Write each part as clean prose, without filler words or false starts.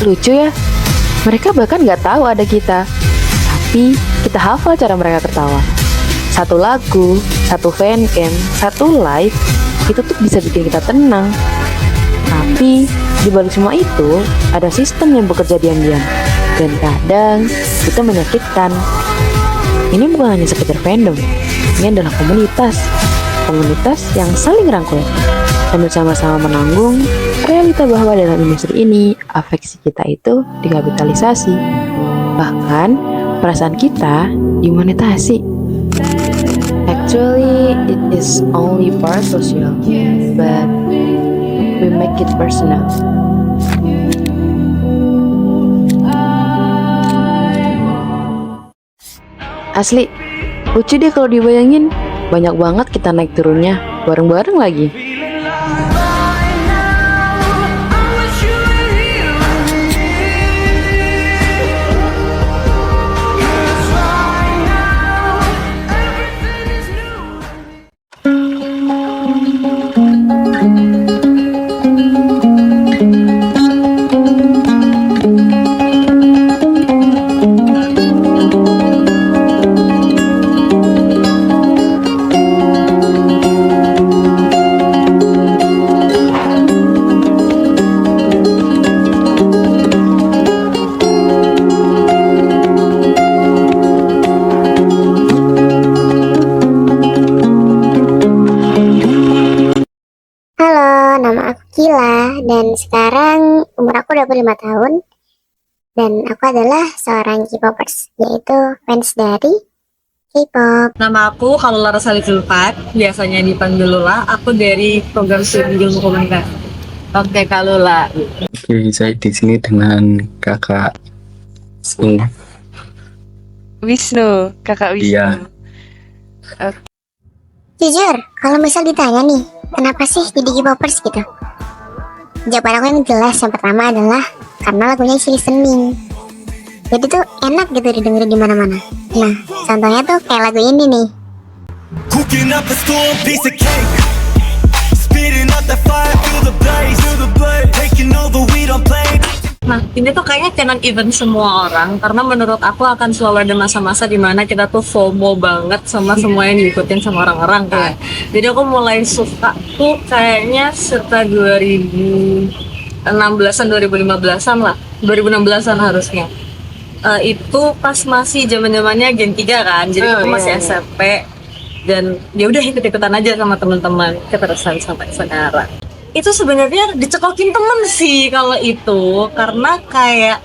Lucu ya, mereka bahkan nggak tahu ada kita, tapi kita hafal cara mereka tertawa. Satu lagu, satu fancam, satu live, itu tuh bisa bikin kita tenang. Tapi di balik semua itu, ada sistem yang bekerja diam-diam, dan kadang itu menyakitkan. Ini bukan hanya sekedar fandom, ini adalah komunitas. Komunitas yang saling rangkul dan bersama-sama menanggung realita bahwa dalam industri ini, afeksi kita itu dikapitalisasi. Bahkan, perasaan kita dimonetasi. Actually, it is only parasocial, but we make it personal. Asli, lucu deh kalau dibayangin. Banyak banget kita naik turunnya, bareng-bareng lagi. Nama aku Kila dan sekarang umur aku 25 tahun dan aku adalah seorang K-popers, yaitu fans dari K-pop. Nama aku Kalula Rosali Zulfat, biasanya dipanggil Lula. Aku dari program studi ilmu komunikasi. Oke, Kalula. Oke, saya di sini dengan kakak Wisnu, kakak Wisnu. Iya. Jujur, kalau misal ditanya nih, kenapa sih jadi K-popers gitu? Jawaban aku yang jelas yang pertama adalah karena lagunya isi listening. Jadi tuh enak gitu didengerin di mana-mana. Nah, contohnya tuh kayak lagu ini nih. Cooking up a storm, piece of cake. Speeding up the fire, feel the blaze, taking over, we don't play. Nah, ini tuh kayaknya canon event semua orang, karena menurut aku akan selalu ada masa-masa dimana kita tuh FOMO banget sama semua yang diikutin sama orang-orang kan. Jadi aku mulai suka tuh kayaknya setelah 2016-an, 2015-an lah, 2016-an harusnya. Itu pas masih zaman-zamannya Gen 3 kan, jadi aku masih SMP dan ya udah ikut-ikutan aja sama teman-teman, keterusan sampai sekarang. Itu sebenarnya dicekokin temen sih kalau itu, karena kayak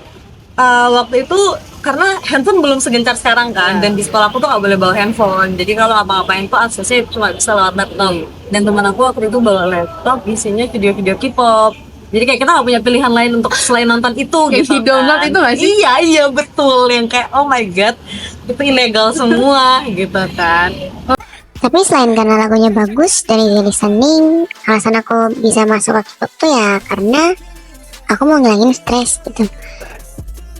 waktu itu karena handphone belum segencar sekarang kan, dan di sekolah aku tuh nggak boleh bawa handphone, jadi kalau ngapa-ngapain tuh aksesnya cuma bisa lewat laptop. Dan teman aku waktu itu bawa laptop isinya video-video K-pop, jadi kayak kita nggak punya pilihan lain untuk selain nonton itu gitu kan. Download itu nggak sih? Iya betul, yang kayak oh my god itu ilegal semua gitu kan. Tapi selain karena lagunya bagus dan easy listening, alasan aku bisa masuk ke K-pop tuh ya karena aku mau ngilangin stres gitu.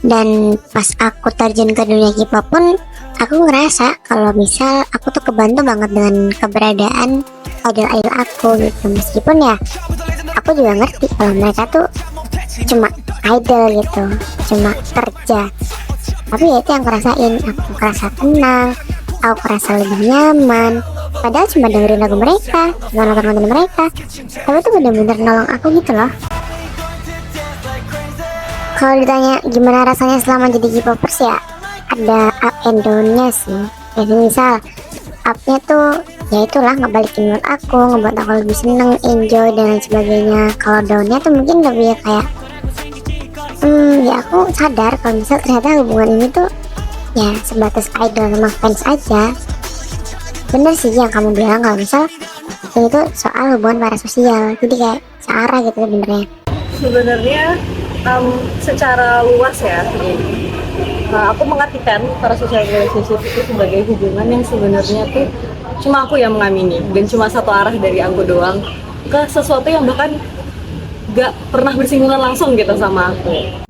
Dan pas aku terjun ke dunia K-pop pun aku ngerasa kalau misal aku tuh kebantu banget dengan keberadaan idol-idol aku gitu. Meskipun ya aku juga ngerti kalau mereka tuh cuma idol gitu, cuma kerja. Tapi ya itu yang aku rasain, aku merasa tenang, aku merasa lebih nyaman. Padahal cuma dengerin lagu mereka, cuma nonton mereka, tapi itu bener-bener nolong aku gitu loh. Kalau ditanya gimana rasanya selama jadi K-popers ya ada up and down-nya sih. Jadi misal up-nya tuh ya itulah ngebalikin mood aku, ngebuat aku lebih seneng, enjoy dan lain sebagainya. Kalau down-nya tuh mungkin lebih kayak ya aku sadar kalau misal ternyata hubungan ini tuh ya sebatas idol sama fans aja. Bener sih yang kamu bilang kalau misal ini tuh soal hubungan parasosial, jadi kayak searah gitu sebenarnya. Sebenarnya secara luas ya, aku mengartikan parasocial relationship itu sebagai hubungan yang sebenarnya tuh cuma aku yang mengamini dan cuma satu arah dari aku doang ke sesuatu yang bahkan gak pernah bersinggungan langsung gitu sama aku.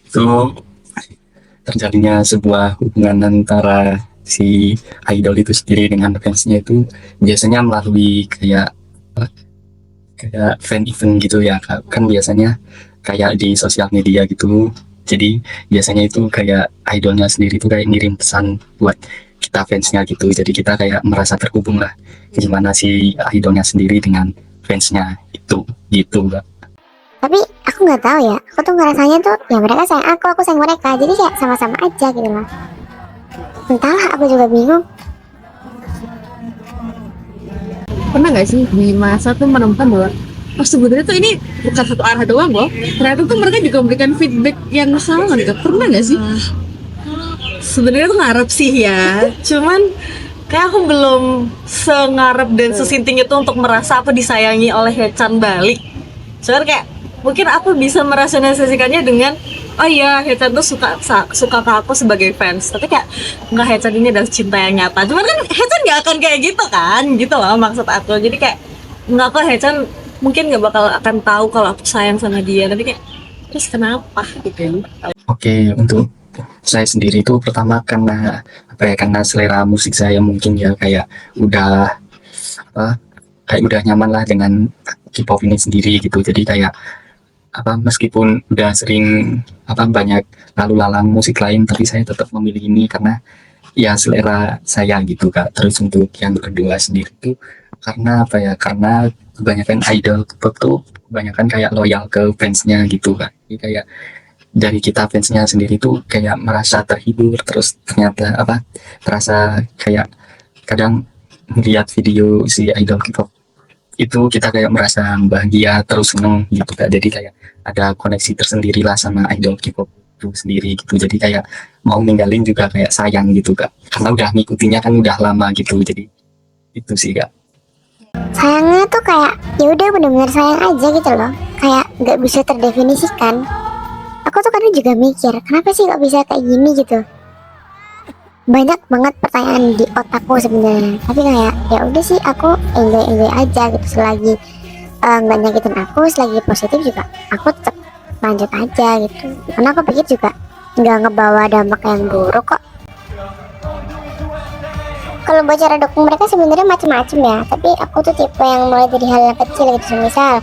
Itu terjadinya sebuah hubungan antara si idol itu sendiri dengan fansnya itu biasanya melalui kayak fan event gitu ya, kan biasanya kayak di sosial media gitu. Jadi biasanya itu kayak idolnya sendiri tuh kayak ngirim pesan buat kita fansnya gitu. Jadi kita kayak merasa terhubung lah gimana si idolnya sendiri dengan fansnya itu gitu Kak. Tapi aku nggak tahu ya, aku tuh ngerasanya tuh ya mereka sayang aku sayang mereka, jadi kayak sama-sama aja gitu loh. Entahlah, aku juga bingung. Pernah nggak sih di masa tuh menemukan bahwa oh sebenarnya tuh ini bukan satu arah doang loh, ternyata tuh mereka juga memberikan feedback yang sama gitu. Pernah nggak sih? Sebenarnya tuh ngarep sih ya, cuman kayak aku belum sengarep dan sesinting itu untuk merasa aku disayangi oleh Haechan balik. Cuman kayak mungkin aku bisa merasionalisasikannya dengan oh iya Haechan tuh suka ke aku sebagai fans, tapi kayak nggak, Haechan ini adalah cinta yang nyata. Cuman kan Haechan nggak akan kayak gitu kan, gitu loh maksud aku. Jadi kayak nggak, kok Haechan mungkin nggak bakal akan tahu kalau aku sayang sama dia, tapi kayak terus kenapa gitu. Oke, untuk saya sendiri itu pertama karena apa ya, karena selera musik saya mungkin ya kayak udah apa, kayak udah nyaman lah dengan K-pop ini sendiri gitu. Jadi kayak apa, meskipun udah sering apa banyak lalu lalang musik lain, tapi saya tetap memilih ini karena ya selera saya gitu Kak. Terus untuk yang kedua sendiri itu karena apa ya, karena kebanyakan idol K-pop tuh kebanyakan kayak loyal ke fansnya gitu Kak. Jadi kayak dari kita fansnya sendiri tuh kayak merasa terhibur, terus ternyata apa, terasa kayak kadang melihat video si idol K-pop itu kita kayak merasa bahagia terus seneng gitu Kak. Jadi kayak ada koneksi tersendiri lah sama idol K-pop itu sendiri gitu. Jadi kayak mau ninggalin juga kayak sayang gitu Kak, karena udah ngikutinya kan udah lama gitu. Jadi itu sih Kak. Sayangnya tuh kayak ya udah bener-bener sayang aja gitu loh, kayak nggak bisa terdefinisikan. Aku tuh kadang juga mikir kenapa sih kok bisa kayak gini gitu. Banyak banget pertanyaan di otakku sebenarnya, tapi kayak ya udah sih aku enjoy aja gitu. Selagi nggak nyakitin aku, selagi positif juga aku tetap lanjut aja gitu, karena aku pikir juga nggak ngebawa dampak yang buruk kok. Kalau buat cara dukung mereka sebenarnya macam-macam ya, tapi aku tuh tipe yang mulai dari hal yang kecil gitu. Misal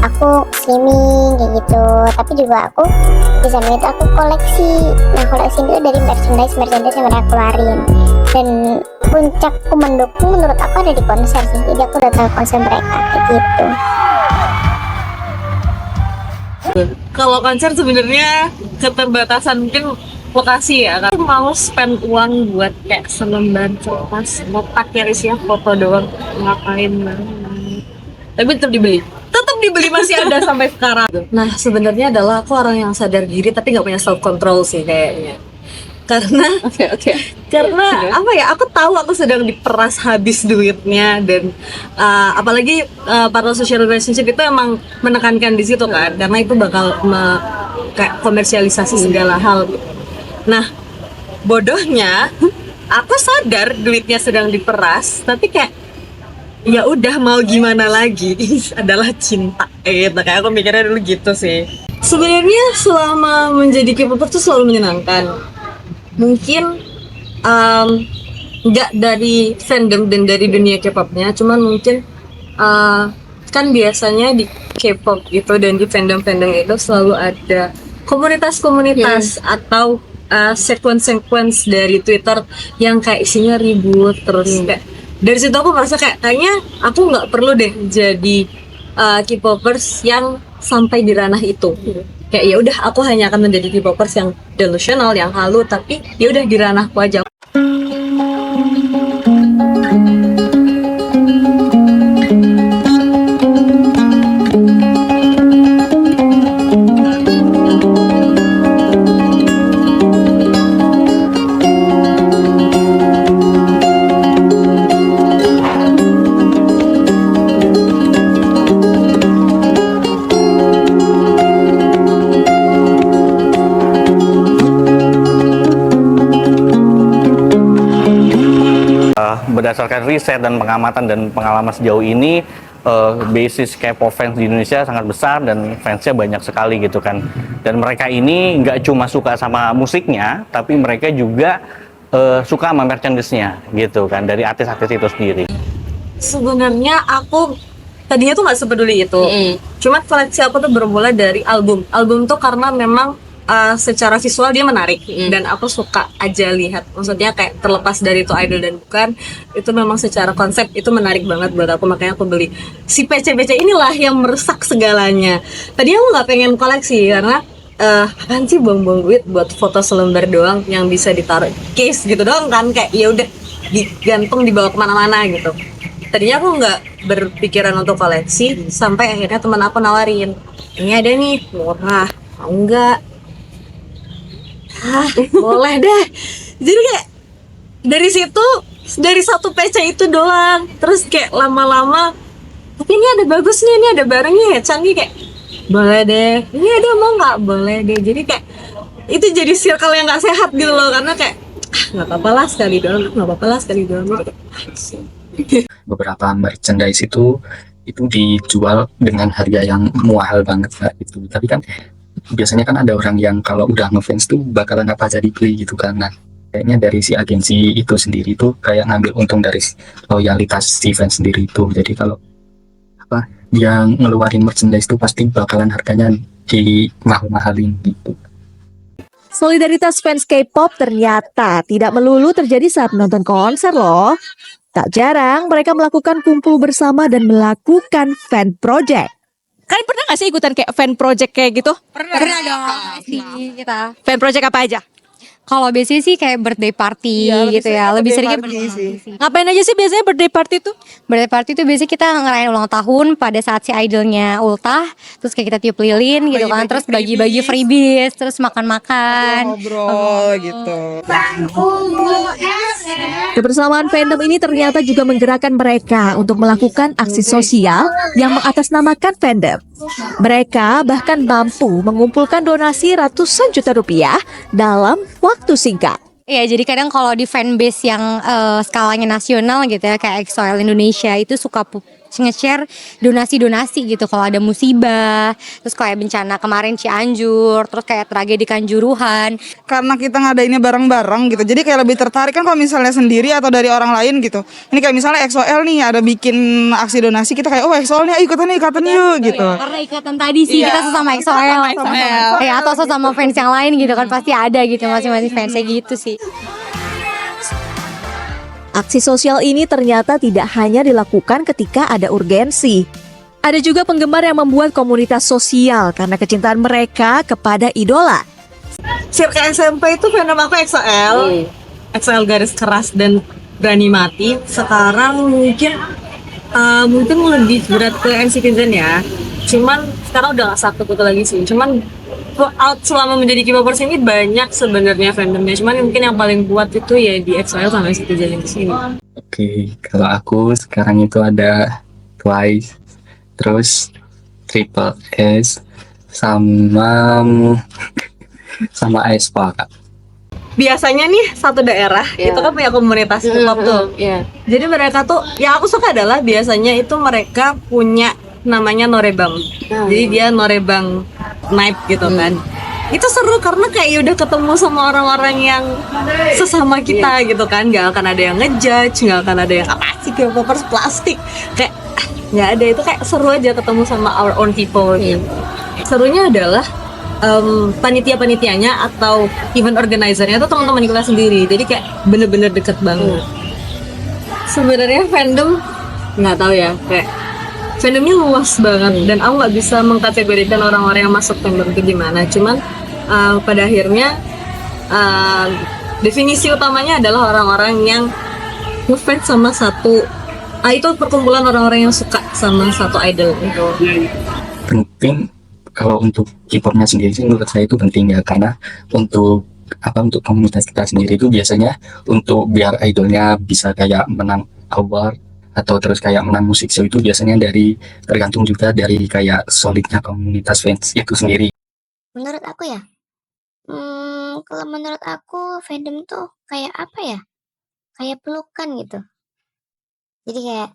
aku streaming kayak gitu, tapi juga aku di sana itu aku koleksi. Nah, koleksi itu dari merchandise yang mereka keluarin. Dan puncakku mendukung menurut aku ada di konser sih. Jadi aku udah tahu konser mereka kayak gitu. Kalau konser sebenarnya keterbatasan mungkin lokasi ya, karena aku mau spend uang buat kayak selembar kertas kotak yang isinya foto doang, ngapain banget. Tapi tetap dibeli masih ada sampai sekarang. Nah sebenarnya adalah aku orang yang sadar diri tapi nggak punya self control sih kayaknya, karena karena apa ya, aku tahu aku sedang diperas habis duitnya. Dan apalagi para social relationship itu emang menekankan di situ kan, karena itu bakal kayak komersialisasi segala hal. Nah bodohnya aku sadar duitnya sedang diperas, tapi kayak ya udah mau gimana lagi, ini adalah cinta gitu. Kayak aku mikirnya dulu gitu sih. Sebenarnya selama menjadi K-popers tuh selalu menyenangkan. Mungkin nggak dari fandom dan dari dunia K-popnya, cuman mungkin kan biasanya di K-pop itu dan di fandom-fandom itu selalu ada komunitas-komunitas atau sequence dari Twitter yang kayak isinya ribut terus. Kayak dari situ aku merasa kayaknya aku nggak perlu deh jadi K-popers yang sampai di ranah itu. Kayak ya udah, aku hanya akan menjadi K-popers yang delusional, yang halu, tapi ya udah di ranahku aja. Berdasarkan riset dan pengamatan dan pengalaman sejauh ini, basis K-pop fans di Indonesia sangat besar dan fansnya banyak sekali gitu kan. Dan mereka ini nggak cuma suka sama musiknya, tapi mereka juga suka sama merchandise-nya gitu kan, dari artis-artis itu sendiri. Sebenarnya aku tadinya tuh nggak sepeduli itu. Cuma koleksi aku tuh bermula dari album. Album tuh karena memang secara visual dia menarik dan aku suka aja lihat. Maksudnya kayak terlepas dari itu idol dan bukan, itu memang secara konsep itu menarik banget buat aku, makanya aku beli. Si PC-PC inilah yang merusak segalanya. Tadi aku nggak pengen koleksi karena apaan sih buang-buang duit buat foto selembar doang yang bisa ditaruh case gitu doang kan, kayak ya udah digantung dibawa kemana-mana gitu. Tadinya aku nggak berpikiran untuk koleksi sampai akhirnya teman aku nawarin, ini ada nih murah, mau nggak? Boleh deh. Jadi kayak dari situ, dari satu PC itu doang, terus kayak lama-lama, tapi ini ada bagus nih, ini ada barangnya ya canggih, kayak boleh deh, ini ada mau nggak, boleh deh. Jadi kayak itu jadi circle yang nggak sehat gitu loh, karena kayak nggak apa-apa lah sekali doang, nggak apa-apa lah sekali doang. Beberapa merchandise itu dijual dengan harga yang mahal banget lah gitu. Tapi kan biasanya kan ada orang yang kalau udah ngefans tuh bakalan apa aja dibeli gitu kan. Nah, kayaknya dari si agensi itu sendiri tuh kayak ngambil untung dari loyalitas si fans sendiri itu. Jadi kalau apa dia ngeluarin merchandise tuh pasti bakalan harganya di mahal-mahalin gitu. Solidaritas fans K-pop ternyata tidak melulu terjadi saat menonton konser loh. Tak jarang mereka melakukan kumpul bersama dan melakukan fan project. Kalian pernah gak sih ikutan kayak fan project kayak gitu? Pernah dong sih kita. Fan project apa aja? Kalau biasanya sih kayak birthday party gitu ya. Lebih seringnya birthday party sih. Ngapain aja sih biasanya birthday party tuh? Birthday party tuh biasanya kita ngerayain ulang tahun pada saat si idolnya ultah. Terus kayak kita tiup lilin gitu kan. Terus bagi-bagi freebies. Terus makan-makan. Ngobrol gitu. Kebersamaan fandom ini ternyata juga menggerakkan mereka untuk melakukan aksi sosial yang mengatasnamakan fandom. Mereka bahkan mampu mengumpulkan donasi ratusan juta rupiah dalam waktu singkat. Iya, jadi kadang kalau di fanbase yang skalanya nasional gitu ya, kayak EXO-L Indonesia itu suka nge-share donasi-donasi gitu kalau ada musibah, terus kayak bencana kemarin Cianjur, terus kayak tragedi Kanjuruhan. Karena kita ngadainnya bareng-bareng gitu, jadi kayak lebih tertarik kan kalau misalnya sendiri atau dari orang lain gitu. Ini kayak misalnya EXO-L nih ada bikin aksi donasi, kita kayak oh EXO-L nih, ayo ikutan yuk gitu. Karena ikatan tadi sih kita sesama EXO-L, ya atau sesama fans yang lain gitu kan pasti ada gitu masing-masing fansnya gitu sih. Aksi sosial ini ternyata tidak hanya dilakukan ketika ada urgensi. Ada juga penggemar yang membuat komunitas sosial karena kecintaan mereka kepada idola. Circa SMP itu fandom aku EXO-L. EXO-L garis keras dan berani mati. Sekarang mungkin lebih berat ke NCTzen ya. Cuman sekarang udah gak satu itu lagi sih. Cuman out selama menjadi K-popers ini banyak sebenarnya fandomnya. Cuman mungkin yang paling kuat itu ya di EXO-L sama NCTzen di sini. Oke, kalau aku sekarang itu ada Twice, terus Triple S, sama aespa, Kak. Biasanya nih satu daerah itu kan punya komunitas K-pop tuh. Jadi mereka tuh yang aku suka adalah biasanya itu mereka punya namanya norebang. Jadi dia norebang night gitu kan. Itu seru karena kayak udah ketemu sama orang-orang yang sesama kita gitu kan. Gak akan ada yang ngejudge, gak akan ada yang apa sih K-popers plastik. Kayak nggak ada, itu kayak seru aja ketemu sama our own people gitu. Serunya adalah panitia-panitianya atau event organizernya itu teman-teman kita sendiri. Jadi kayak bener-bener deket banget. Sebenarnya fandom nggak tahu ya, kayak fandomnya luas banget dan aku nggak bisa mengkategorikan orang-orang yang masuk fandom itu gimana. Cuman pada akhirnya definisi utamanya adalah orang-orang yang ngefans sama satu itu perkumpulan orang-orang yang suka sama satu idol itu. Penting kalau untuk K-popnya sendiri sih menurut saya itu penting ya, karena untuk komunitas kita sendiri itu biasanya untuk biar idolnya bisa kayak menang award atau terus kayak menang musik show itu biasanya tergantung juga dari kayak solidnya komunitas fans itu sendiri. Menurut aku ya, kalau menurut aku fandom tuh kayak apa ya? Kayak pelukan gitu. Jadi kayak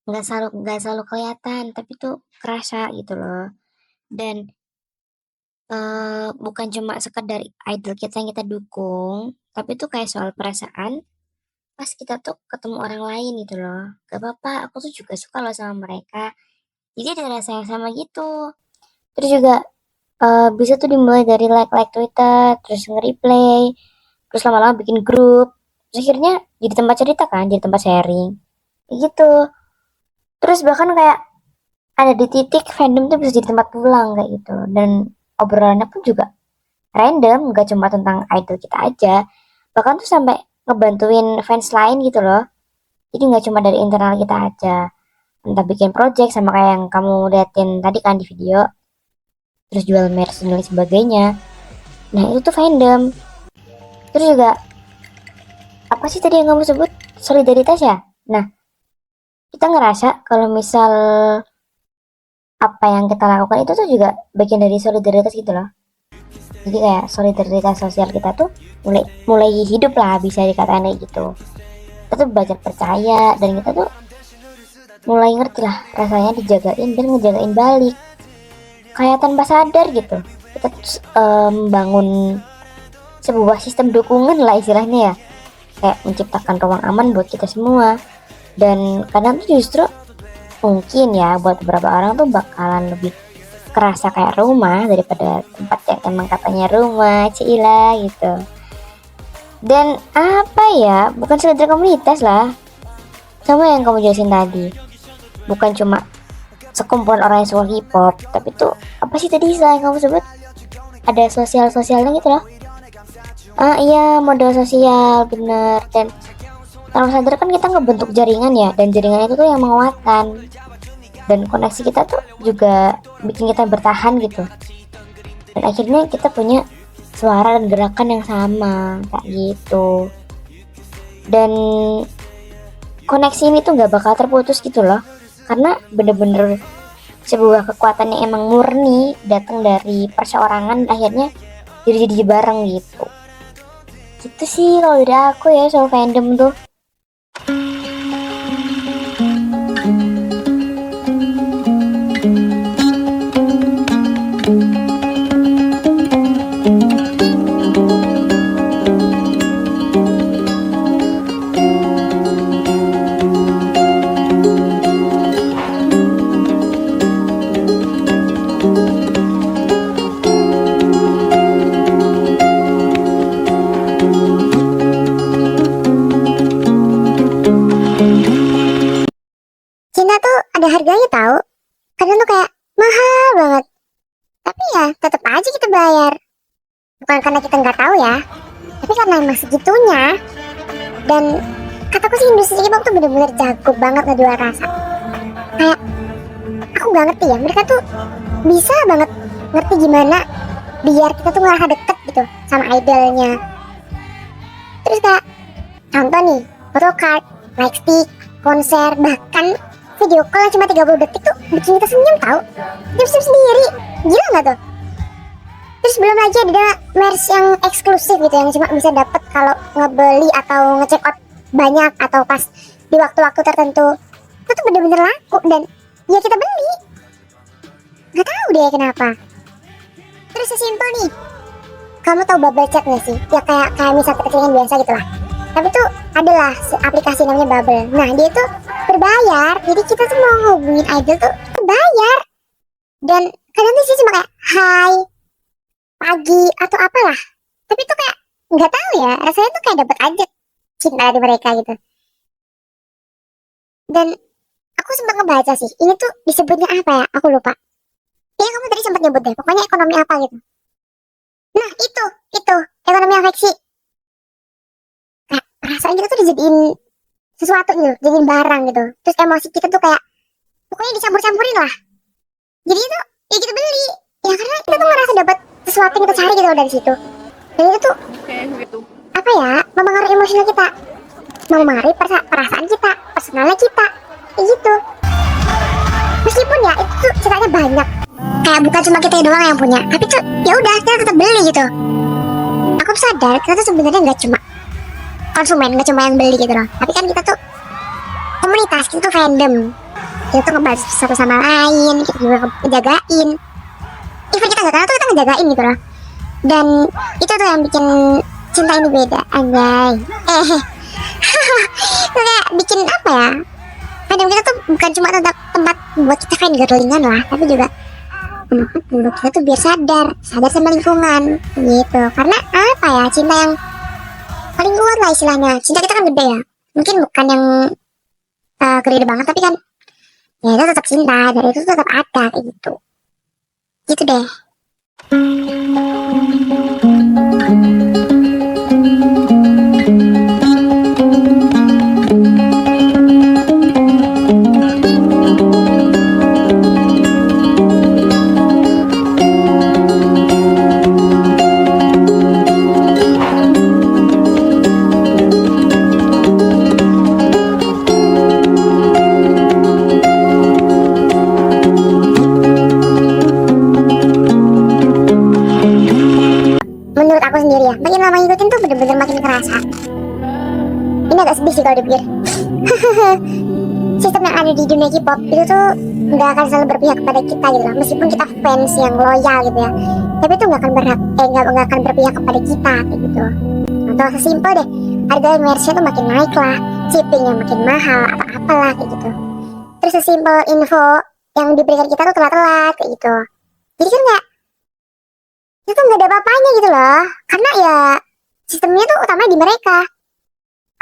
nggak selalu kelihatan, tapi tuh kerasa gitu loh. Dan bukan cuma sekedar idol kita yang kita dukung, tapi tuh kayak soal perasaan. Pas kita tuh ketemu orang lain gitu loh, gak apa-apa, aku tuh juga suka loh sama mereka. Jadi ada rasa yang sama gitu. Terus juga bisa tuh dimulai dari like Twitter, terus nge-replay, terus lama-lama bikin grup, terus akhirnya jadi tempat cerita kan, jadi tempat sharing, kayak gitu. Terus bahkan kayak ada di titik fandom tuh bisa jadi tempat pulang kayak gitu, dan obrolannya pun juga random, gak cuma tentang idol kita aja, bahkan tuh sampai ngebantuin fans lain gitu loh. Jadi nggak cuma dari internal kita aja, entah bikin project sama kayak yang kamu liatin tadi kan di video, terus jual merch dan lain sebagainya. Nah itu tuh fandom. Terus juga apa sih tadi yang kamu sebut, solidaritas ya? Nah kita ngerasa kalau misal apa yang kita lakukan itu tuh juga bagian dari solidaritas gitu loh. Jadi kayak solidaritas sosial kita tuh mulai hidup lah, bisa dikatakan kayak gitu. Kita tuh belajar percaya, dan kita tuh mulai ngerti lah rasanya dijagain dan ngejagain balik, kayak tanpa sadar gitu. Kita tuh membangun sebuah sistem dukungan lah istilahnya ya, kayak menciptakan ruang aman buat kita semua. Dan kadang tuh justru mungkin ya buat beberapa orang tuh bakalan lebih kerasa kayak rumah daripada tempat yang emang katanya rumah, cila gitu. Dan apa ya, bukan sekedar komunitas lah, sama yang kamu jelasin tadi, bukan cuma sekumpulan orang yang suka K-pop, tapi tuh apa sih tadi istilah yang kamu sebut, ada sosialnya gitu loh. Iya, modal sosial, bener. Dan tanpa sadar kan kita ngebentuk jaringan ya, dan jaringan itu tuh yang menguatkan, dan koneksi kita tuh juga bikin kita bertahan gitu, dan akhirnya kita punya suara dan gerakan yang sama kayak gitu. Dan koneksi ini tuh nggak bakal terputus gitu loh, karena bener-bener sebuah kekuatan yang emang murni datang dari perseorangan, akhirnya jadi bareng gitu. Gitu sih kalau dari aku ya soal fandom tuh. Cinta tuh ada harganya tahu. Kadang tuh kayak mahal banget. Tapi ya tetap aja kita bayar. Bukan karena kita nggak tahu ya, tapi karena emang segitunya. Dan kataku sih industri K-pop tuh bener-bener jago banget ngejual rasa. Kayak aku nggak ngerti ya, mereka tuh bisa banget ngerti gimana biar kita tuh ngerasa deket gitu sama idolnya. Terus kayak contoh nih, photocard, like stick, konser, bahkan video call yang cuma 30 detik tuh bikin kita senyum tau. Senyum sendiri, gila gak tuh? Terus belum lagi ada merch yang eksklusif gitu, yang cuma bisa dapet kalau ngebeli atau ngecek out banyak atau pas di waktu-waktu tertentu. Itu tuh bener-bener laku dan ya kita beli. Gak tahu deh kenapa. Terus sesimpel nih, kamu tahu bubble chat gak sih? Ya kayak misal kecil-kecilan biasa gitu lah. Tapi tuh adalah aplikasi namanya Bubble. Nah dia tuh berbayar, jadi kita tuh mau hubungin idol tuh bayar. Dan kadang tuh sih cuma kayak hai, pagi atau apalah. Tapi tuh kayak nggak tahu ya, rasanya tuh kayak dapet aja cinta dari mereka gitu. Dan aku sempat ngebaca sih, ini tuh disebutnya apa ya? Aku lupa. Ini kamu tadi sempat nyebut deh, pokoknya ekonomi apa gitu. Nah itu ekonomi afeksi. Perasaan kita tuh dijadiin sesuatu gitu, jadiin barang gitu. Terus emosi kita tuh kayak pokoknya dicampur-campurin lah. Jadi itu ya kita beli. Ya karena kita tuh ngerasa dapat sesuatu yang kita cari gitu dari situ. Dan itu tuh apa ya, mempengaruhi emosional kita, mempengaruhi perasaan kita, personalnya kita, kayak gitu. Meskipun ya itu tuh ceritanya banyak, kayak bukan cuma kita doang yang punya, tapi tuh ya udah kita tetap beli gitu. Aku sadar kita tuh sebenarnya nggak cuma konsumen, nggak cuma yang beli gitu loh, tapi kan kita tuh komunitas, kita tuh fandom, kita tuh ngebahas satu sama lain, kita juga ngejagain. Even kita nggak kenal tuh kita ngejagain gitu loh. Dan itu tuh yang bikin cinta ini beda, anjay. Itu kayak bikin apa ya, fandom kita tuh bukan cuma tentang tempat buat kita fangirlingan lah, tapi juga tempat buat kita tuh biar sadar sama lingkungan gitu. Karena apa ya, cinta yang paling kuat lah istilahnya. Cinta kita kan gede ya, mungkin bukan yang gede banget, tapi kan ya itu tetap cinta, dan itu tetap ada kayak gitu deh. Menurut aku sendiri ya, makin lama ngikutin tuh bener-bener makin kerasa. Ini agak sedih sih kalau dipikir. Sistem yang ada di dunia K-pop itu tuh nggak akan selalu berpihak kepada kita gitu loh. Meskipun kita fans yang loyal gitu ya, tapi itu nggak akan berpihak kepada kita kayak gitu. Atau sesimpel deh, harga merchnya tuh makin naik lah, shippingnya makin mahal atau apalah kayak gitu. Terus sesimpel info yang diberikan kita tuh telat-telat kayak gitu. Jadi kan itu nggak ada apa-apanya gitu loh, karena ya sistemnya tuh utama di mereka.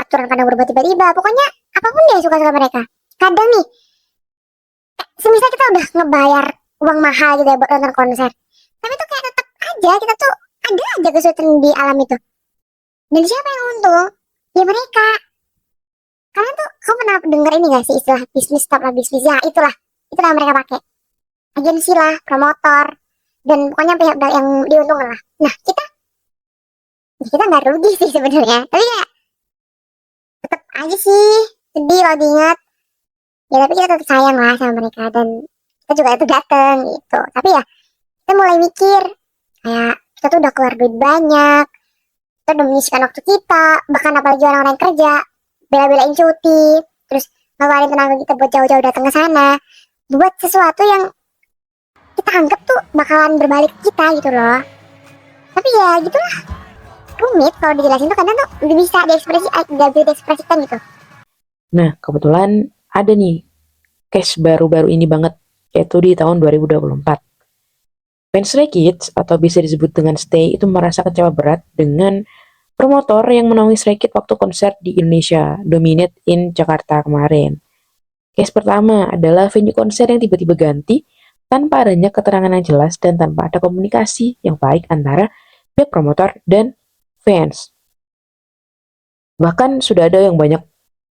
Aturan kadang berubah tiba-tiba, pokoknya apapun dia suka sama mereka. Kadang nih, semisal kita udah ngebayar uang mahal gitu ya buat nonton konser, tapi tuh kayak tetap aja kita tuh ada aja kesulitan di alam itu. Dan siapa yang untung? Ya mereka. Kalian tuh, kamu pernah dengar ini gak sih istilah bisnis stop lah bisnis? Ya itulah yang mereka pakai. Agensi lah, promotor, dan pokoknya pihak yang diuntungkan lah. Nah kita nggak rugi sih sebenarnya, tapi ya tetap aja sih sedih kalau diingat. Ya tapi kita tetap sayang lah sama mereka, dan kita juga itu dateng gitu. Tapi ya kita mulai mikir kayak kita tuh udah keluar duit banyak, kita udah menyisikan waktu kita, bahkan apalagi orang-orang yang kerja bela-belain cuti, terus ngeluarin tenaga kita buat jauh-jauh datang ke sana buat sesuatu yang kita anggap tuh bakalan berbalik ke kita gitu loh. Tapi ya gitulah, rumit kalau dijelasin tuh, kadang tuh udah bisa diekspresikan gitu. Nah, kebetulan ada nih case baru-baru ini banget, yaitu di tahun 2024. Fans Stray Kids atau bisa disebut dengan Stay itu merasa kecewa berat dengan promotor yang menaungi Stray Kids waktu konser di Indonesia, Dominate in Jakarta kemarin. Case pertama adalah venue konser yang tiba-tiba ganti tanpa adanya keterangan yang jelas dan tanpa ada komunikasi yang baik antara pihak promotor dan fans. Bahkan sudah ada yang banyak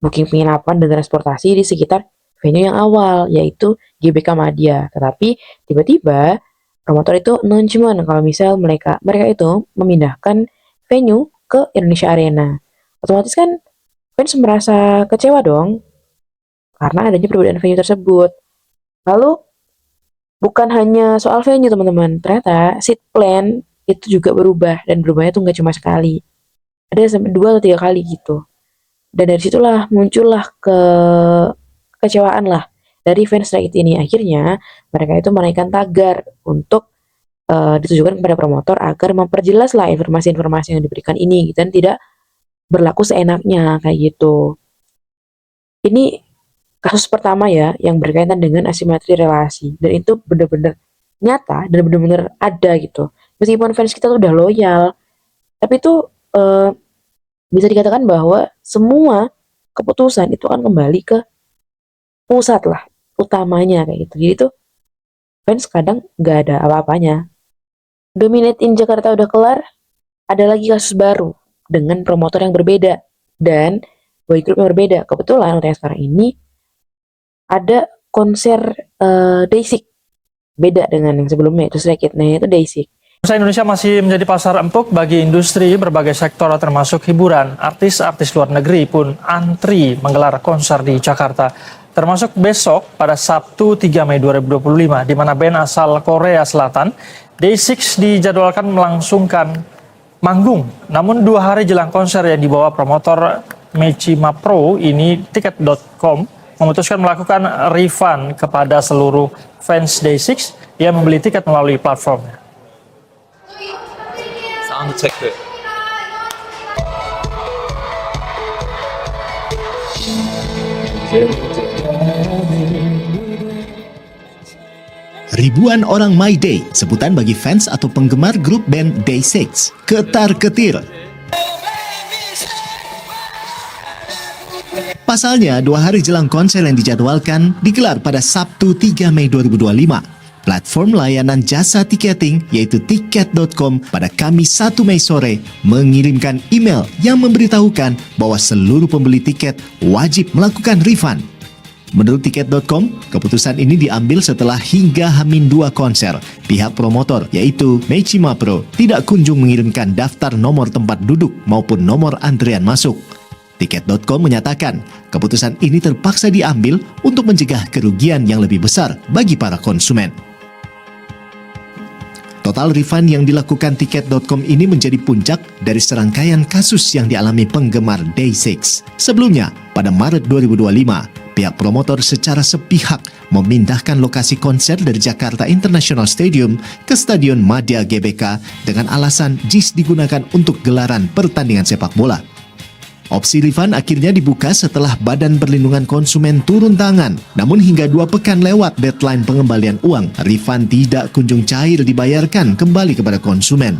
booking penginapan dan transportasi di sekitar venue yang awal, yaitu GBK Madya. Tetapi tiba-tiba promotor itu announcement kalau misal mereka itu memindahkan venue ke Indonesia Arena. Otomatis kan fans merasa kecewa dong karena adanya perbedaan venue tersebut. Lalu bukan hanya soal venue teman-teman, ternyata seat plan itu juga berubah, dan berubahnya tuh nggak cuma sekali, ada sampai 2 atau 3 kali gitu. Dan dari situlah muncullah kekecewaan lah dari fans Stray Kids ini. Akhirnya mereka itu menaikkan tagar untuk ditujukan kepada promotor agar memperjelas lah informasi-informasi yang diberikan ini dan tidak berlaku seenaknya kayak gitu. Ini kasus pertama ya yang berkaitan dengan asimetri relasi, dan itu benar-benar nyata dan benar-benar ada gitu. Meskipun fans kita tuh udah loyal, tapi itu bisa dikatakan bahwa semua keputusan itu akan kembali ke pusat lah, utamanya kayak gitu. Jadi tuh fans kadang nggak ada apa-apanya. Dominate in Jakarta udah kelar, ada lagi kasus baru dengan promotor yang berbeda dan boy group yang berbeda. Kebetulan untuk yang sekarang ini ada konser Day6, beda dengan yang sebelumnya itu Stray Kids, nah itu Day6. Usaha Indonesia masih menjadi pasar empuk bagi industri berbagai sektor termasuk hiburan. Artis-artis luar negeri pun antri menggelar konser di Jakarta. Termasuk besok pada Sabtu 3 Mei 2025 di mana band asal Korea Selatan Day6 dijadwalkan melangsungkan manggung. Namun 2 hari jelang konser yang dibawa promotor Mechima Pro ini, tiket.com memutuskan melakukan refund kepada seluruh fans Day6 yang membeli tiket melalui platformnya. 사운드 체크. 이제 ribuan orang My Day, sebutan bagi fans atau penggemar grup band Day6. Ketar-ketir. Pasalnya, 2 hari jelang konser yang dijadwalkan digelar pada Sabtu 3 Mei 2025. Platform layanan jasa tiketing yaitu tiket.com pada Kamis 1 Mei sore mengirimkan email yang memberitahukan bahwa seluruh pembeli tiket wajib melakukan refund. Menurut tiket.com, keputusan ini diambil setelah hingga H-2 konser, pihak promotor yaitu Meichima Pro tidak kunjung mengirimkan daftar nomor tempat duduk maupun nomor antrian masuk. Tiket.com menyatakan keputusan ini terpaksa diambil untuk mencegah kerugian yang lebih besar bagi para konsumen. Total refund yang dilakukan Tiket.com ini menjadi puncak dari serangkaian kasus yang dialami penggemar Day6. Sebelumnya, pada Maret 2025, pihak promotor secara sepihak memindahkan lokasi konser dari Jakarta International Stadium ke Stadion Madia GBK dengan alasan JIS digunakan untuk gelaran pertandingan sepak bola. Opsi refund akhirnya dibuka setelah Badan Perlindungan Konsumen turun tangan. Namun hingga 2 pekan lewat deadline pengembalian uang, refund tidak kunjung cair dibayarkan kembali kepada konsumen.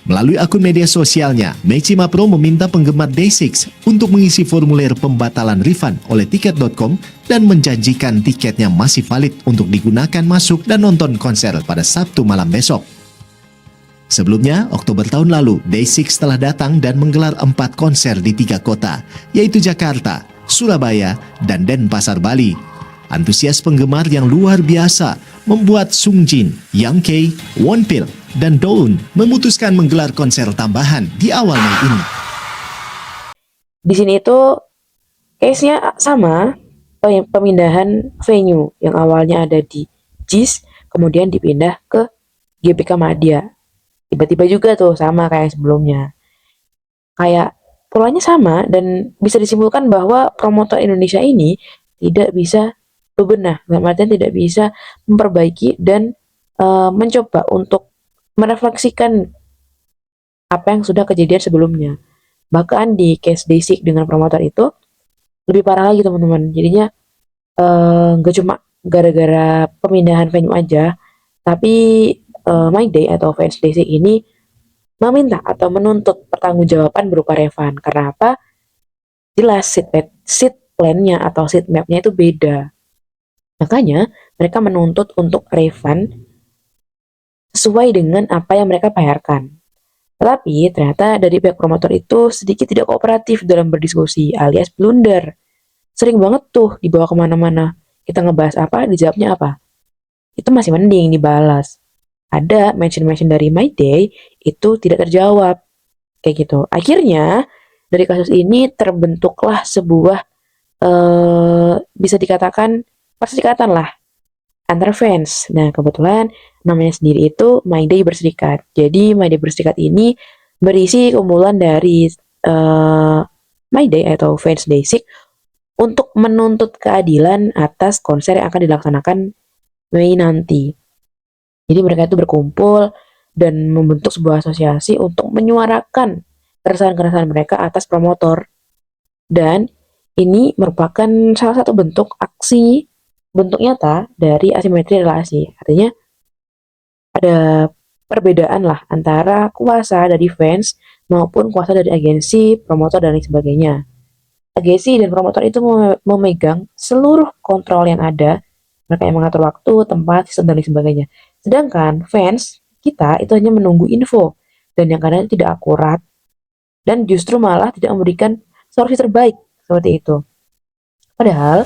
Melalui akun media sosialnya, Meichima Pro meminta penggemar Day6 untuk mengisi formulir pembatalan refund oleh tiket.com dan menjanjikan tiketnya masih valid untuk digunakan masuk dan nonton konser pada Sabtu malam besok. Sebelumnya, Oktober tahun lalu, Day6 telah datang dan menggelar 4 konser di 3 kota, yaitu Jakarta, Surabaya, dan Denpasar, Bali. Antusias penggemar yang luar biasa membuat Sungjin, Young K, Wonpil, dan Doeun memutuskan menggelar konser tambahan di awal Mei ini. Di sini itu case-nya sama, pemindahan venue yang awalnya ada di JIS, kemudian dipindah ke GBK Madia. Tiba-tiba juga tuh sama kayak sebelumnya. Kayak polanya sama dan bisa disimpulkan bahwa promotor Indonesia ini tidak bisa bebenah, dalam artian tidak bisa memperbaiki dan mencoba untuk merefleksikan apa yang sudah kejadian sebelumnya. Bahkan di case Day6 dengan promotor itu lebih parah lagi teman-teman. Jadinya nggak cuma gara-gara pemindahan venue aja, tapi My Day atau fans Day6 ini meminta atau menuntut pertanggungjawaban berupa refund. Karena apa? Jelas seat plan-nya atau seat map-nya itu beda. Makanya mereka menuntut untuk refund sesuai dengan apa yang mereka bayarkan. Tetapi ternyata dari pihak promotor itu sedikit tidak kooperatif dalam berdiskusi alias blunder. Sering banget tuh dibawa kemana-mana. Kita ngebahas apa, dijawabnya apa. Itu masih mending dibalas. Ada mention-mention dari My Day itu tidak terjawab. Kayak gitu. Akhirnya dari kasus ini terbentuklah sebuah bisa dikatakan perserikatan lah antar fans. Nah kebetulan namanya sendiri itu My Day Berserikat. Jadi My Day Berserikat ini berisi kumpulan dari My Day atau fans Day6 untuk menuntut keadilan atas konser yang akan dilaksanakan Mei nanti. Jadi mereka itu berkumpul dan membentuk sebuah asosiasi untuk menyuarakan keresahan-keresahan mereka atas promotor. Dan ini merupakan salah satu bentuk aksi, bentuk nyata dari asimetri relasi. Artinya ada perbedaan lah antara kuasa dari fans maupun kuasa dari agensi, promotor, dan lain sebagainya. Agensi dan promotor itu memegang seluruh kontrol yang ada. Mereka yang mengatur waktu, tempat, sistem, dan lain sebagainya. Sedangkan fans kita itu hanya menunggu info dan yang kadang tidak akurat dan justru malah tidak memberikan solusi terbaik seperti itu. Padahal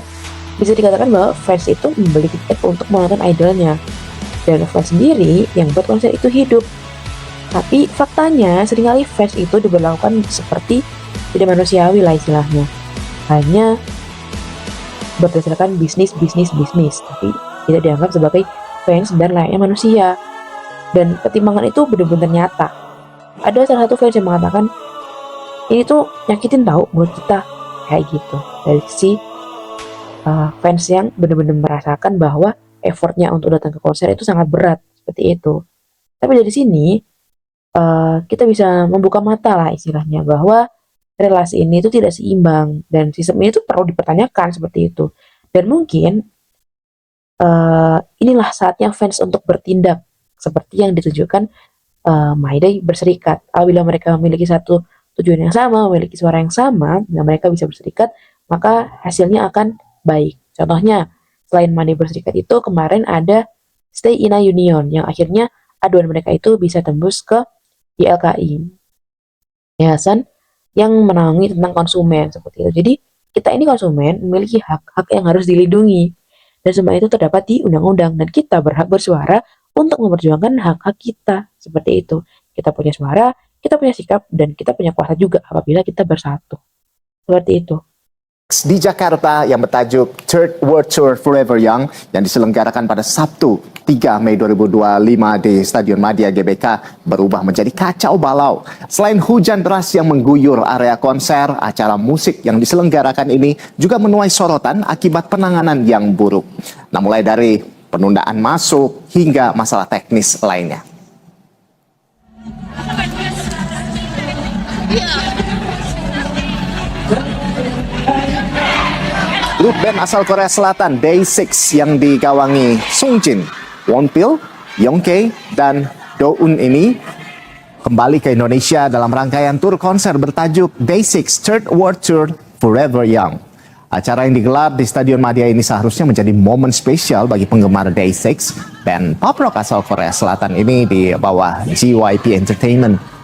bisa dikatakan bahwa fans itu membeli tiket untuk menonton idolnya dan fans sendiri yang buat konser itu hidup. Tapi faktanya seringkali fans itu diberlakukan seperti tidak manusiawi lah istilahnya. Hanya berdasarkan bisnis, tapi tidak dianggap sebagai fans dan layaknya manusia. Dan pertimbangan itu benar-benar nyata. Ada salah satu fans yang mengatakan ini tuh nyakitin tahu menurut kita, kayak gitu. Dari si fans yang benar-benar merasakan bahwa effortnya untuk datang ke konser itu sangat berat seperti itu. Tapi dari sini kita bisa membuka mata lah istilahnya bahwa relasi ini itu tidak seimbang dan sistem ini tuh perlu dipertanyakan seperti itu. Dan mungkin inilah saatnya fans untuk bertindak seperti yang ditunjukkan My Day berserikat. Apabila mereka memiliki satu tujuan yang sama, memiliki suara yang sama, dan mereka bisa berserikat, maka hasilnya akan baik. Contohnya, selain My Day berserikat itu, kemarin ada Stay in a Union, yang akhirnya aduan mereka itu bisa tembus ke YLKI, yayasan yang menaungi tentang konsumen seperti itu. Jadi kita ini konsumen memiliki hak-hak yang harus dilindungi dan semua itu terdapat di undang-undang dan kita berhak bersuara untuk memperjuangkan hak-hak kita seperti itu. Kita punya suara, kita punya sikap dan kita punya kuasa juga apabila kita bersatu. Seperti itu. Di Jakarta yang bertajuk Third World Tour Forever Young yang diselenggarakan pada Sabtu 3 Mei 2025 di Stadion Madia GBK berubah menjadi kacau balau. Selain hujan deras yang mengguyur area konser, acara musik yang diselenggarakan ini juga menuai sorotan akibat penanganan yang buruk. Nah, mulai dari penundaan masuk hingga masalah teknis lainnya. Grup band asal Korea Selatan Day6 yang digawangi Sungjin, Wonpil, Youngtae, dan Doeun ini kembali ke Indonesia dalam rangkaian tur konser bertajuk Day6 Third World Tour Forever Young. Acara yang digelar di Stadion Madia ini seharusnya menjadi momen spesial bagi penggemar Day6. Band pop rock asal Korea Selatan ini di bawah JYP Entertainment.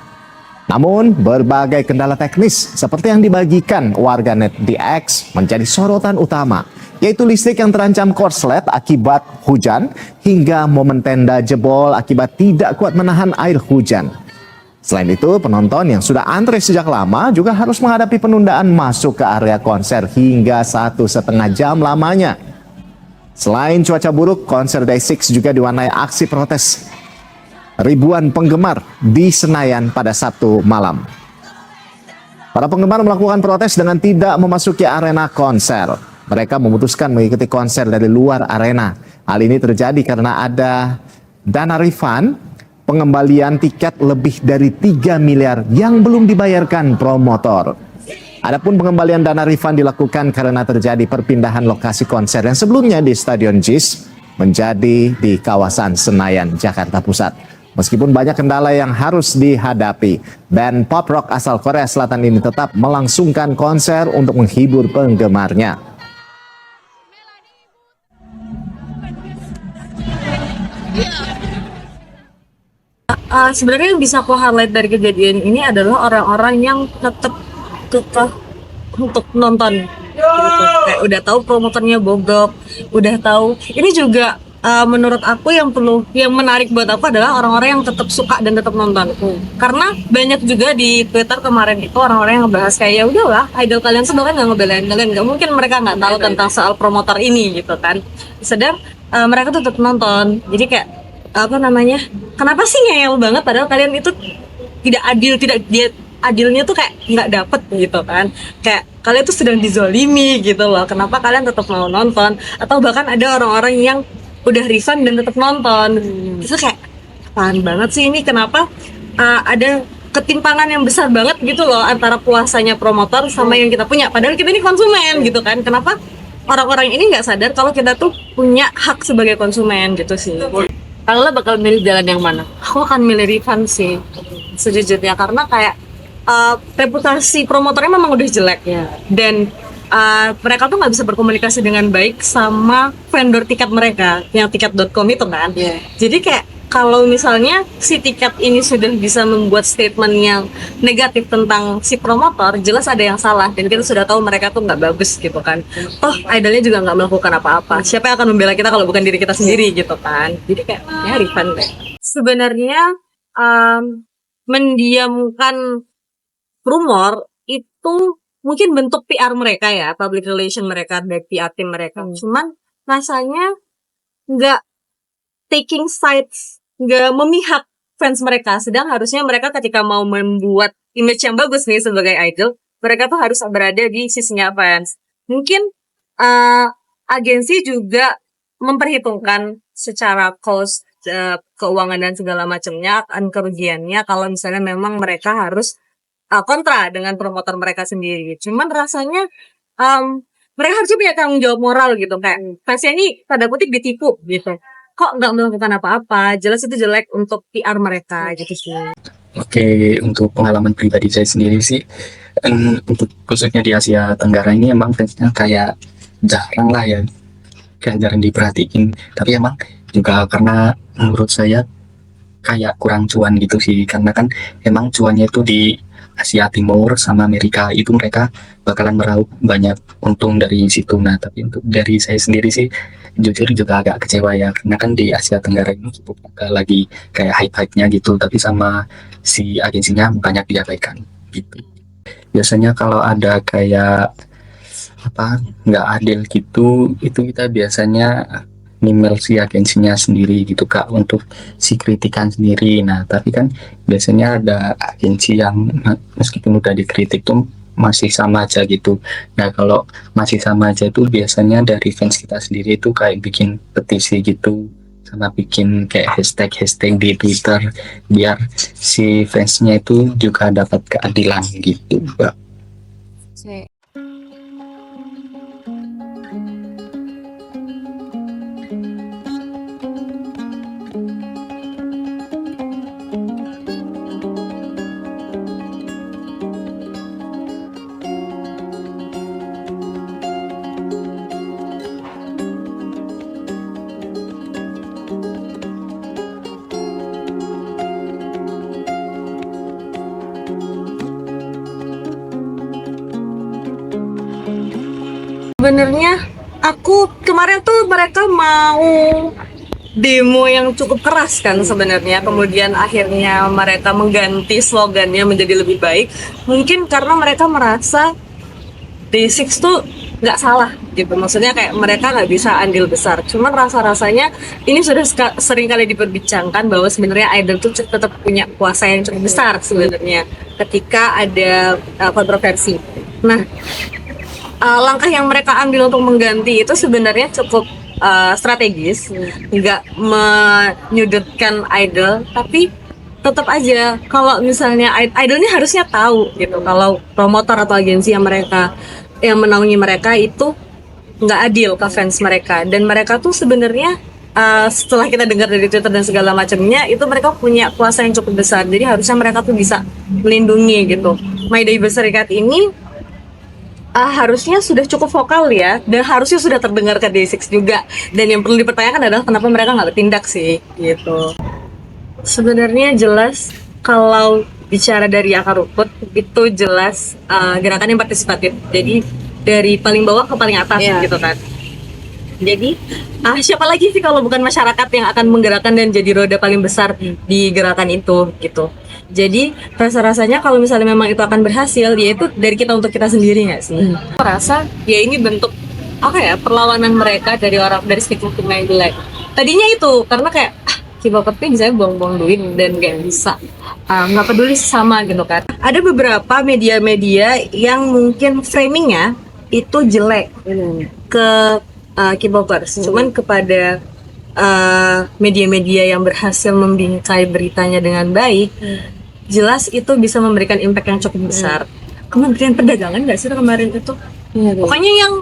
Namun, berbagai kendala teknis seperti yang dibagikan warganet di X menjadi sorotan utama, yaitu listrik yang terancam korslet akibat hujan, hingga momen tenda jebol akibat tidak kuat menahan air hujan. Selain itu, penonton yang sudah antre sejak lama juga harus menghadapi penundaan masuk ke area konser hingga 1,5 jam lamanya. Selain cuaca buruk, konser Day6 juga diwarnai aksi protes ribuan penggemar di Senayan pada Sabtu malam. Para penggemar melakukan protes dengan tidak memasuki arena konser. Mereka memutuskan mengikuti konser dari luar arena. Hal ini terjadi karena ada dana refund pengembalian tiket lebih dari 3 miliar yang belum dibayarkan promotor. Adapun pengembalian dana refund dilakukan karena terjadi perpindahan lokasi konser yang sebelumnya di Stadion JIS menjadi di kawasan Senayan, Jakarta Pusat. Meskipun banyak kendala yang harus dihadapi, band pop rock asal Korea Selatan ini tetap melangsungkan konser untuk menghibur penggemarnya. Sebenarnya yang bisa aku highlight dari kejadian ini adalah orang-orang yang tetap kekeh untuk nonton gitu. Kayak udah tahu promotornya bobrok, udah tahu. Ini juga menurut aku yang menarik buat aku adalah orang-orang yang tetap suka dan tetap nonton. Karena banyak juga di Twitter kemarin itu orang-orang yang bahas kayak ya udahlah, idol kalian semua kan nggak ngebelain kalian, nggak mungkin mereka nggak tahu tentang soal promotor ini gitu kan. Sedang mereka tuh tetap nonton. Jadi kayak apa namanya? Kenapa sih ngeyel banget padahal kalian itu tidak adil, adilnya tuh kayak nggak dapet gitu kan, kayak kalian tuh sedang dizolimi gitu loh. Kenapa kalian tetap mau nonton? Atau bahkan ada orang-orang yang udah refund dan tetap nonton. Itu kayak apaan banget sih ini, kenapa ada ketimpangan yang besar banget gitu loh antara kuasanya promotor sama yang kita punya, padahal kita ini konsumen gitu kan. Kenapa orang-orang ini nggak sadar kalau kita tuh punya hak sebagai konsumen gitu sih. Kalau bakal milih jalan yang mana? Aku akan milih refund sih sejujurnya, karena kayak reputasi promotornya memang udah jelek ya, dan mereka tuh nggak bisa berkomunikasi dengan baik sama vendor tiket mereka yang tiket.com itu kan. Jadi kayak kalau misalnya si tiket ini sudah bisa membuat statement yang negatif tentang si promotor, jelas ada yang salah dan kita sudah tahu mereka tuh nggak bagus gitu kan. Oh, idolnya juga nggak melakukan apa-apa, siapa yang akan membela kita kalau bukan diri kita sendiri gitu kan. Jadi kayak ya refund deh. Sebenarnya mendiamkan rumor itu mungkin bentuk PR mereka ya, public relation mereka, dari PR tim mereka. Cuman rasanya nggak taking sides, nggak memihak fans mereka. Sedang harusnya mereka ketika mau membuat image yang bagus nih sebagai idol, mereka tuh harus berada di sisinya fans. Mungkin agensi juga memperhitungkan secara cost, keuangan dan segala macamnya, akan kerugiannya kalau misalnya memang mereka harus kontra dengan promotor mereka sendiri. Cuman rasanya mereka harusnya punya tanggung jawab moral gitu, kayak fansnya ini tanda kutip ditipu gitu, kok nggak melakukan apa-apa, jelas itu jelek untuk PR mereka gitu sih. Oke, untuk pengalaman pribadi saya sendiri sih, untuk khususnya di Asia Tenggara ini emang fansnya kayak jarang lah ya, kayak jarang diperhatiin. Tapi emang juga karena menurut saya kayak kurang cuan gitu sih, karena kan emang cuannya itu di Asia Timur sama Amerika itu mereka bakalan meraup banyak untung dari situ. Nah, tapi untuk dari saya sendiri sih jujur juga agak kecewa ya, karena kan di Asia Tenggara ini cukup lagi kayak hype-hype-nya gitu, tapi sama si agensinya banyak diabaikan gitu. Biasanya kalau ada kayak apa nggak adil gitu, itu kita biasanya email si agensinya sendiri gitu Kak, untuk si kritikan sendiri. Nah tapi kan biasanya ada agensi yang meskipun udah dikritik tuh masih sama aja gitu. Nah kalau masih sama aja itu biasanya dari fans kita sendiri itu kayak bikin petisi gitu, sama bikin kayak hashtag di Twitter biar si fansnya itu juga dapat keadilan gitu Mbak. Sebenarnya aku kemarin tuh mereka mau demo yang cukup keras kan sebenarnya, kemudian akhirnya mereka mengganti slogannya menjadi lebih baik, mungkin karena mereka merasa Day6 tuh nggak salah gitu, maksudnya kayak mereka nggak bisa andil besar. Cuman rasa-rasanya ini sudah sering kali diperbincangkan bahwa sebenarnya idol tuh tetap punya kuasa yang cukup besar sebenarnya ketika ada kontroversi. Nah langkah yang mereka ambil untuk mengganti itu sebenarnya cukup strategis, nggak menyudutkan idol, tapi tetap aja kalau misalnya idol ini harusnya tahu gitu kalau promotor atau agensi yang menaungi mereka itu nggak adil ke fans mereka. Dan mereka tuh sebenarnya setelah kita dengar dari Twitter dan segala macamnya, itu mereka punya kuasa yang cukup besar, jadi harusnya mereka tuh bisa melindungi gitu. My Day Berserikat ini harusnya sudah cukup vokal ya, dan harusnya sudah terdengar ke Day6 juga. Dan yang perlu dipertanyakan adalah kenapa mereka nggak bertindak sih, gitu. Sebenarnya jelas kalau bicara dari akar rumput itu jelas gerakan yang partisipatif. Jadi dari paling bawah ke paling atas gitu kan. Jadi siapa lagi sih kalau bukan masyarakat yang akan menggerakkan dan jadi roda paling besar di gerakan itu gitu. Jadi rasa-rasanya kalau misalnya memang itu akan berhasil, ya itu dari kita untuk kita sendiri nggak sih? Aku rasa ya ini bentuk apa ya, perlawanan mereka dari stigma yang jelek. Tadinya itu karena kayak K-pop bisa buang-buang duit dan kayak bisa nggak peduli sama gitu kan. Ada beberapa media-media yang mungkin framingnya itu jelek ke K-popers, cuman kepada media-media yang berhasil membingkai beritanya dengan baik, jelas itu bisa memberikan impact yang cukup besar. Kementerian Perdagangan nggak sih kemarin itu? Pokoknya yang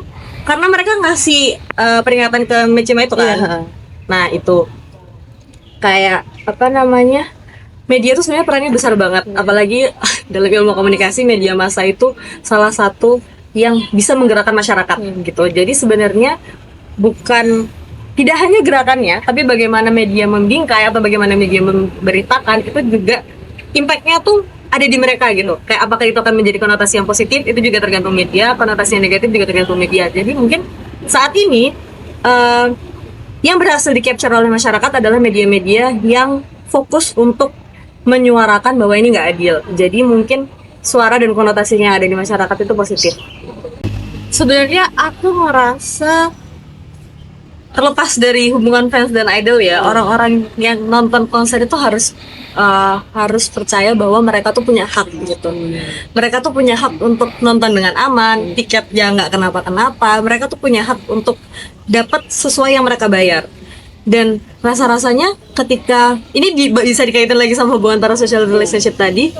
karena mereka ngasih peringatan ke Mecima itu kan. Nah itu kayak apa namanya, media itu sebenarnya perannya besar banget, apalagi dalam ilmu komunikasi media massa itu salah satu yang bisa menggerakkan masyarakat gitu. Jadi sebenarnya bukan tidak hanya gerakannya, tapi bagaimana media membingkai atau bagaimana media memberitakan itu juga impactnya tuh ada di mereka gitu. Kayak apakah itu akan menjadi konotasi yang positif, itu juga tergantung media, konotasi yang negatif juga tergantung media. Jadi mungkin saat ini yang berhasil di-capture oleh masyarakat adalah media-media yang fokus untuk menyuarakan bahwa ini nggak adil. Jadi mungkin suara dan konotasinya yang ada di masyarakat itu positif. Sebenarnya aku merasa terlepas dari hubungan fans dan idol ya, orang-orang yang nonton konser itu harus percaya bahwa mereka tuh punya hak gitu. Mereka tuh punya hak untuk nonton dengan aman, tiketnya nggak kenapa-kenapa. Mereka tuh punya hak untuk dapat sesuai yang mereka bayar. Dan rasa-rasanya ketika ini bisa dikaitkan lagi sama hubungan antara social relationship tadi,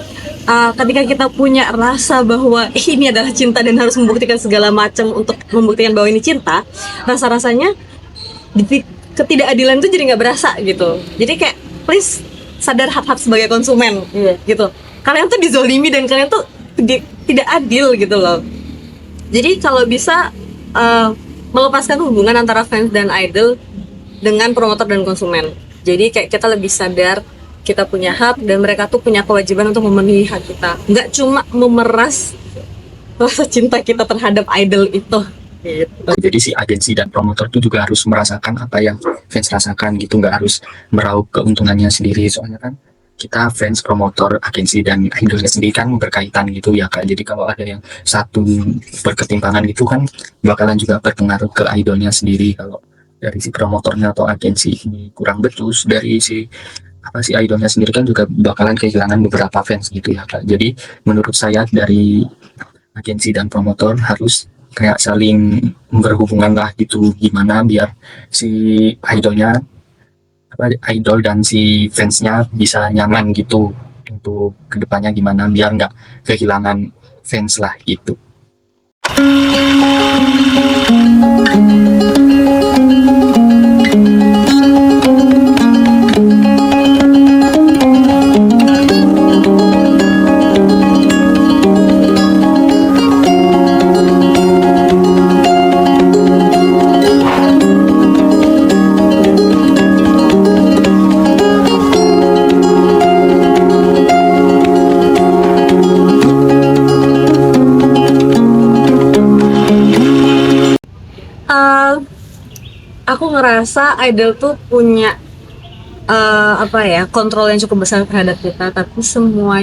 ketika kita punya rasa bahwa ini adalah cinta dan harus membuktikan segala macam untuk membuktikan bahwa ini cinta, rasa-rasanya ketidakadilan itu jadi nggak berasa gitu. Jadi kayak please sadar hak-hak sebagai konsumen gitu. Kalian tuh dizolimi dan kalian tuh tidak adil gitu loh. Jadi kalau bisa melepaskan hubungan antara fans dan idol dengan promotor dan konsumen. Jadi kayak kita lebih sadar kita punya hak dan mereka tuh punya kewajiban untuk memenuhi hak kita. Nggak cuma memeras rasa cinta kita terhadap idol itu. Gitu. Jadi si agensi dan promotor itu juga harus merasakan apa yang fans rasakan gitu, nggak harus meraup keuntungannya sendiri. Soalnya kan kita fans, promotor, agensi dan idolnya sendiri kan berkaitan gitu ya Kak. Jadi kalau ada yang satu berketimpangan gitu kan bakalan juga berpengaruh ke idolnya sendiri. Kalau dari si promotornya atau agensi ini kurang becus, dari si idolnya sendiri kan juga bakalan kehilangan beberapa fans gitu ya Kak. Jadi menurut saya dari agensi dan promotor harus kayak saling berhubungan lah gitu, gimana biar si idol dan si fansnya bisa nyaman gitu untuk kedepannya, gimana biar nggak kehilangan fans lah gitu. Aku ngerasa idol tuh punya kontrol yang cukup besar terhadap kita, tapi semua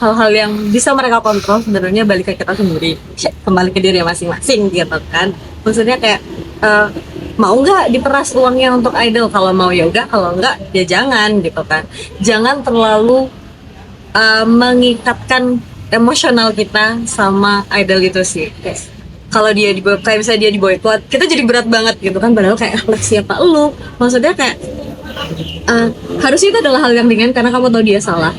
hal-hal yang bisa mereka kontrol sebenarnya balik ke kita sendiri, kembali ke diri masing-masing gitu kan. Maksudnya kayak mau nggak diperas uangnya untuk idol, kalau mau ya udah, kalau nggak ya jangan gitu kan. Jangan terlalu mengikatkan emosional kita sama idol itu sih. Kalau dia kayak misalnya dia diboykot, kita jadi berat banget gitu kan, padahal kayak siapa lu, maksudnya kayak harusnya itu adalah hal yang ringan karena kamu tahu dia salah.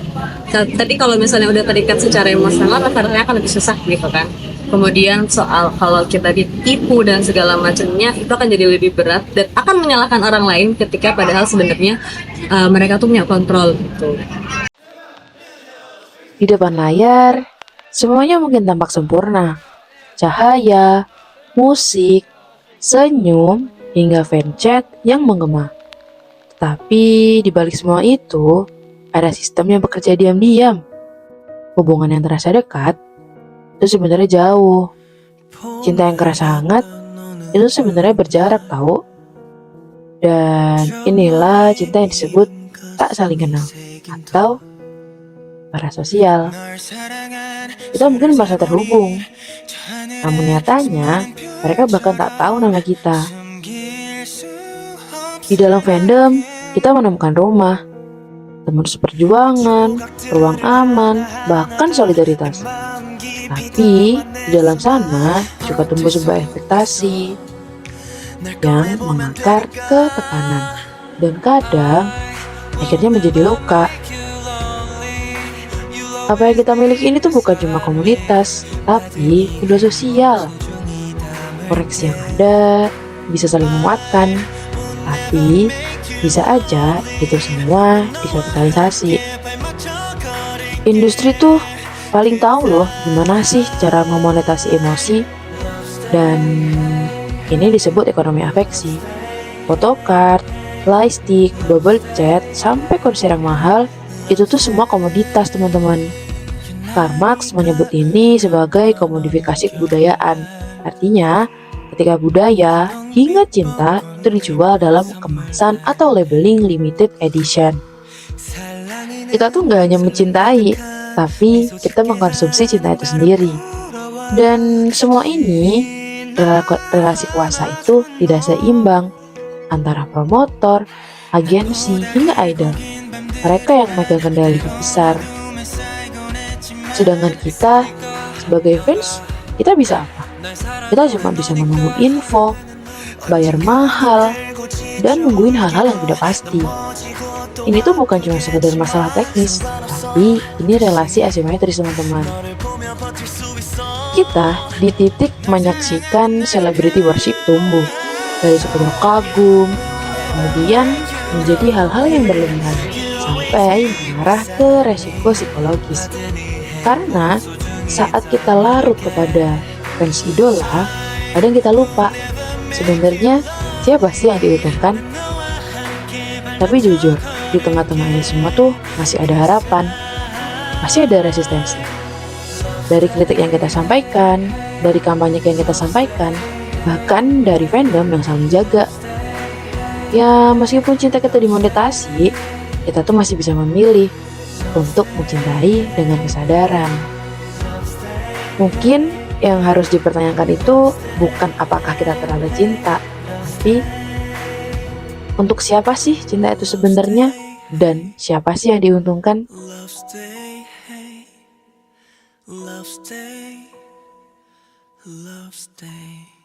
Tapi kalau misalnya udah terikat secara emosional, rasanya akan lebih susah gitu kan. Kemudian soal kalau kita ditipu dan segala macamnya, itu akan jadi lebih berat dan akan menyalahkan orang lain ketika padahal sebenarnya mereka tuh punya kontrol gitu. Di depan layar, semuanya mungkin tampak sempurna. Cahaya, musik, senyum, hingga fanchat yang menggema. Tapi di balik semua itu, ada sistem yang bekerja diam-diam. Hubungan yang terasa dekat, itu sebenarnya jauh. Cinta yang kerasa hangat, itu sebenarnya berjarak tahu. Dan inilah cinta yang disebut tak saling kenal, atau parasosial. Kita mungkin merasa terhubung, namun nyatanya mereka bahkan tak tahu nama kita. Di dalam fandom, kita menemukan rumah, teman seperjuangan, ruang aman, bahkan solidaritas. Tapi di dalam sana juga tumbuh sebuah ekspektasi yang mengakar ke tekanan dan kadang akhirnya menjadi luka. Apa yang kita miliki ini tuh bukan cuma komunitas, tapi media sosial. Koneksi yang ada bisa saling menguatkan, tapi bisa aja itu semua dikapitalisasi. Industri tuh paling tahu loh gimana sih cara memonetasi emosi, dan ini disebut ekonomi afeksi. Photocard, lightstick, bubble chat, sampai konser yang mahal, itu tuh semua komoditas teman-teman. Karl Marx menyebut ini sebagai komodifikasi kebudayaan. Artinya, ketika budaya hingga cinta itu dijual dalam kemasan atau labeling limited edition. Kita tuh nggak hanya mencintai, tapi kita mengkonsumsi cinta itu sendiri. Dan semua ini, relasi kuasa itu tidak seimbang antara promotor, agensi, hingga idol. Mereka yang megang kendali besar. Sedangkan kita sebagai fans, kita bisa apa? Kita cuma bisa menunggu info, bayar mahal, dan nungguin hal-hal yang tidak pasti. Ini tuh bukan cuma sekedar masalah teknis, tapi ini relasi asimetris teman-teman. Kita di titik menyaksikan celebrity worship tumbuh dari sekedar kagum, kemudian menjadi hal-hal yang berlebihan, sampai mengarah ke resiko psikologis. Karena saat kita larut kepada fans idola, kadang kita lupa sebenarnya siapa sih yang diuntungkan. Tapi jujur, di tengah-tengah ini semua tuh masih ada harapan, masih ada resistensi. Dari kritik yang kita sampaikan, dari kampanye yang kita sampaikan, bahkan dari fandom yang saling jaga. Ya, meskipun cinta kita dimonetasi, kita tuh masih bisa memilih untuk mencintai dengan kesadaran. Mungkin yang harus dipertanyakan itu bukan apakah kita terlalu cinta, tapi untuk siapa sih cinta itu sebenarnya, dan siapa sih yang diuntungkan? Love stay.